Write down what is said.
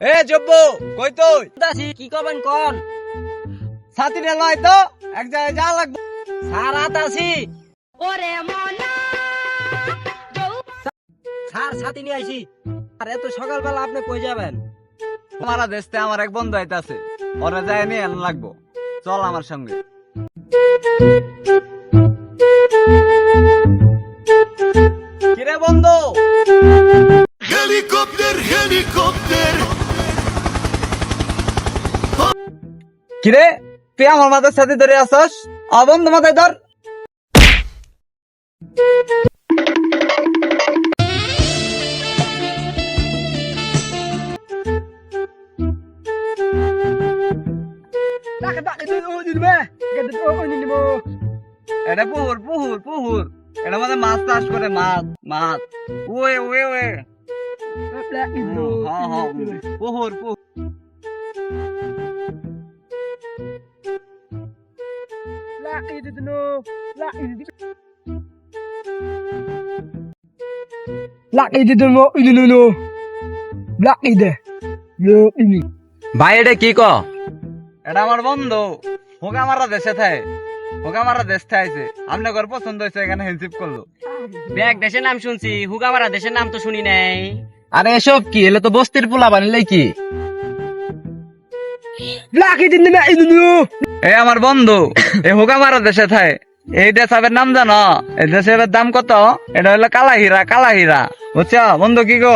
এ জব্বু কই তুই? দাসি কি করবেন কোন? ছাতিটা লয় তো এক জায়গায় যা লাগবে। সারা দাসি ওরে মনা সার সাথী নিয়ে আইছি। আর এত সকালবেলা আপনি কই যাবেন? আমারা দেশতে আমার এক বন্ধু আইতাছে, ওরা যায় নিয়ে আনা লাগবো, চল আমার সঙ্গে। কিরে বন্ধু? Helicopter, helicopter. কিরে তুই আমার মাথার সাথে ধরে আসস? বন্ধু মাথায় ধর। এটা পুহুর পুহুর পুহুর, এটা মানে মাছ চাষ করে, মাছ মাছ। ওয়ে ওয়ে ওয়ে পুহুর পুহুর। ভাই এটা কি ক? এটা আমার বন্ধু, হোগা মারা দেশে থাকে, হোগা মারা দেশ থাইছে, আপনার ঘর পছন্দ হয়েছে এখানে হেল্প করলো। ব্যাগ দেশের নাম শুনছি, হুগামারা দেশের নাম তো শুনি নাই। আরে এসব কি, এলে তো বস্তির পোলা বানিলে কি? এ আমার বন্ধু, এই হোগা মারা দেশে থাকে, এই দেশের নাম জানো? এই দেশের দাম কত? এটা হলো কালা হীরা, কালা হীরা, বুঝছো বন্ধু? কি গো?